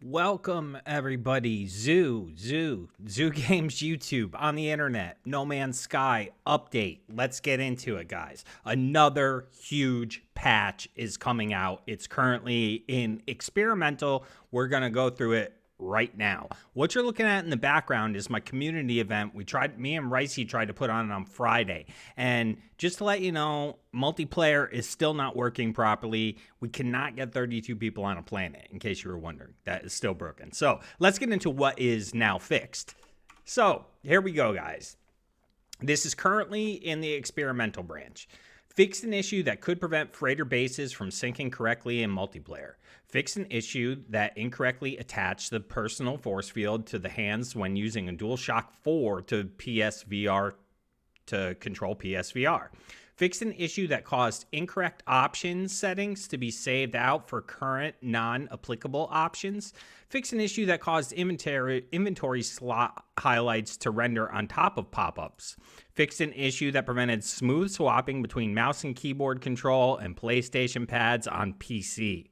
Welcome everybody, Xxiou Games YouTube on the internet, No Man's Sky update. Let's get into it, guys. Another huge patch is coming out. It's currently in experimental. We're gonna go through it right now. What you're looking at in the background is my community event. Me and Xxiou tried to put on Friday. And just to let you know, multiplayer is still not working properly. We cannot get 32 people on a planet, in case you were wondering. That is still broken. So let's get into what is now fixed. So here we go, guys. This is currently in the experimental branch. Fixed an issue that could prevent freighter bases from syncing correctly in multiplayer. Fixed an issue that incorrectly attached the personal force field to the hands when using a DualShock 4 to PSVR to control PSVR. Fixed an issue that caused incorrect options settings to be saved out for current non-applicable options. Fixed an issue that caused inventory slot highlights to render on top of pop-ups. Fixed an issue that prevented smooth swapping between mouse and keyboard control and PlayStation pads on PC.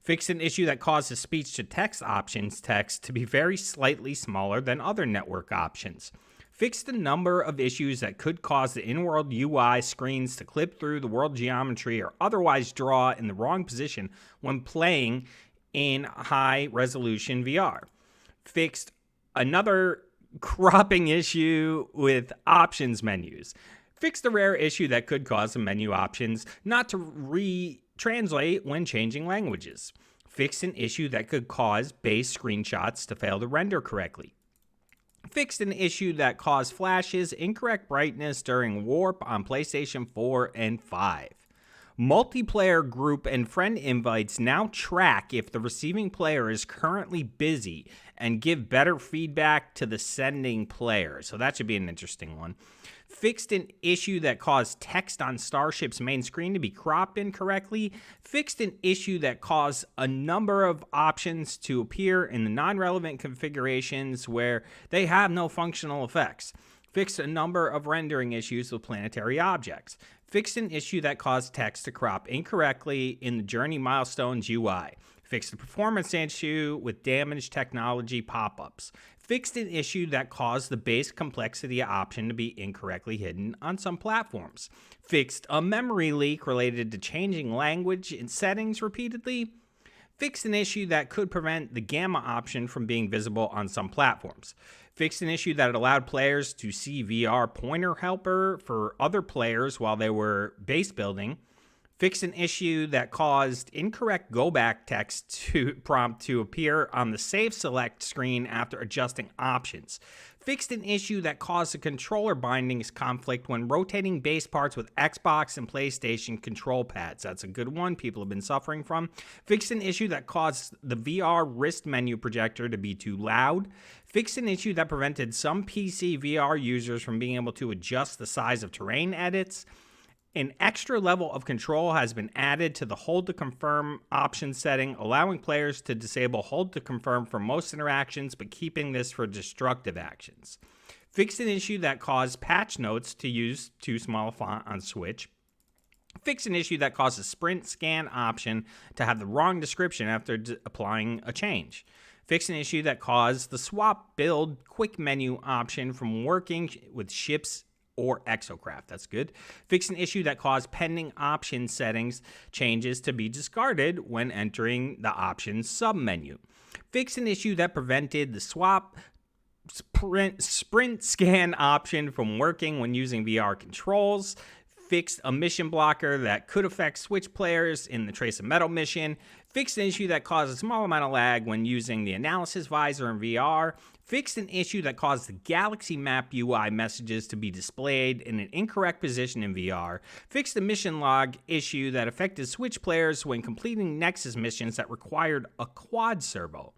Fixed an issue that caused the speech-to-text options text to be very slightly smaller than other network options. Fixed a number of issues that could cause the in-world UI screens to clip through the world geometry or otherwise draw in the wrong position when playing in high-resolution VR. Fixed another cropping issue with options menus. Fixed a rare issue that could cause the menu options not to retranslate when changing languages. Fixed an issue that could cause base screenshots to fail to render correctly. Fixed an issue that caused flashes, incorrect brightness during warp on PlayStation 4 and 5. Multiplayer group and friend invites now track if the receiving player is currently busy and give better feedback to the sending player. So that should be an interesting one. Fixed an issue that caused text on Starship's main screen to be cropped incorrectly. Fixed an issue that caused a number of options to appear in the non-relevant configurations where they have no functional effects. Fixed a number of rendering issues with planetary objects. Fixed an issue that caused text to crop incorrectly in the Journey Milestones UI. Fixed a performance issue with damaged technology pop-ups. Fixed an issue that caused the base complexity option to be incorrectly hidden on some platforms. Fixed a memory leak related to changing language in settings repeatedly. Fixed an issue that could prevent the gamma option from being visible on some platforms. Fixed an issue that allowed players to see VR pointer helper for other players while they were base building. Fixed an issue that caused incorrect go back text to prompt to appear on the save select screen after adjusting options. Fixed an issue that caused the controller bindings conflict when rotating base parts with Xbox and PlayStation control pads. That's a good one people have been suffering from. Fixed an issue that caused the VR wrist menu projector to be too loud. Fixed an issue that prevented some PC VR users from being able to adjust the size of terrain edits. An extra level of control has been added to the hold to confirm option setting, allowing players to disable hold to confirm for most interactions, but keeping this for destructive actions. Fixed an issue that caused patch notes to use too small a font on Switch. Fixed an issue that caused a sprint scan option to have the wrong description after applying a change. Fixed an issue that caused the swap build quick menu option from working with ships or Exocraft. That's good. Fix an issue that caused pending option settings changes to be discarded when entering the options submenu. Fix an issue that prevented the swap sprint scan option from working when using VR controls. Fixed a mission blocker that could affect Switch players in the Trace of Metal mission. Fixed an issue that caused a small amount of lag when using the analysis visor in VR. Fixed an issue that caused the Galaxy Map UI messages to be displayed in an incorrect position in VR. Fixed the mission log issue that affected Switch players when completing Nexus missions that required a quad servo.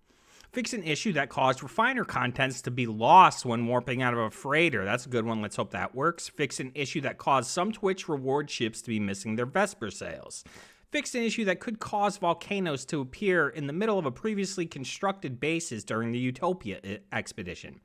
Fix an issue that caused refiner contents to be lost when warping out of a freighter. That's a good one. Let's hope that works. Fix an issue that caused some Twitch reward ships to be missing their Vesper sales. Fix an issue that could cause volcanoes to appear in the middle of a previously constructed bases during the Utopia expedition.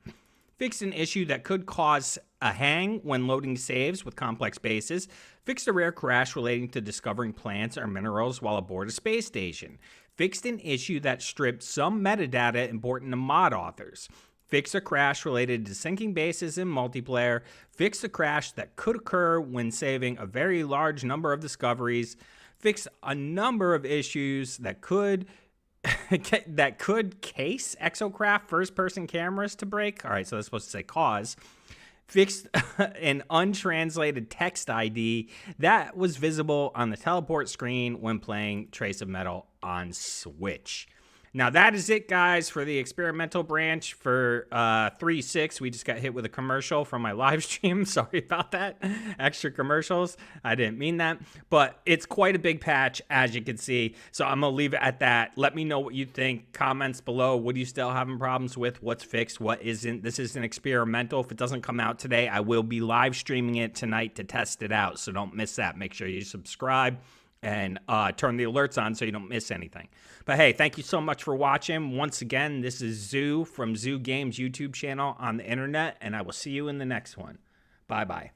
Fixed an issue that could cause a hang when loading saves with complex bases. Fixed a rare crash relating to discovering plants or minerals while aboard a space station. fixed an issue that stripped some metadata important to mod authors, fixed a crash related to syncing bases in multiplayer, fixed a crash that could occur when saving a very large number of discoveries, fixed a number of issues that could case Exocraft first-person cameras to break. All right, so that's supposed to say cause. Fixed an untranslated text ID that was visible on the teleport screen when playing Trace of Metal on Switch. Now, that is it, guys, for the experimental branch for 3.6. We just got hit with a commercial from my live stream. Sorry about that. Extra commercials. I didn't mean that. But it's quite a big patch, as you can see. So I'm going to leave it at that. Let me know what you think. Comments below. What are you still having problems with? What's fixed? What isn't? This is an experimental. If it doesn't come out today, I will be live streaming it tonight to test it out. So don't miss that. Make sure you subscribe and turn the alerts on so you don't miss anything. But hey, thank you so much for watching. Once again, this is Xxiou from Xxiou Games YouTube channel on the internet, and I will see you in the next one. Bye-bye.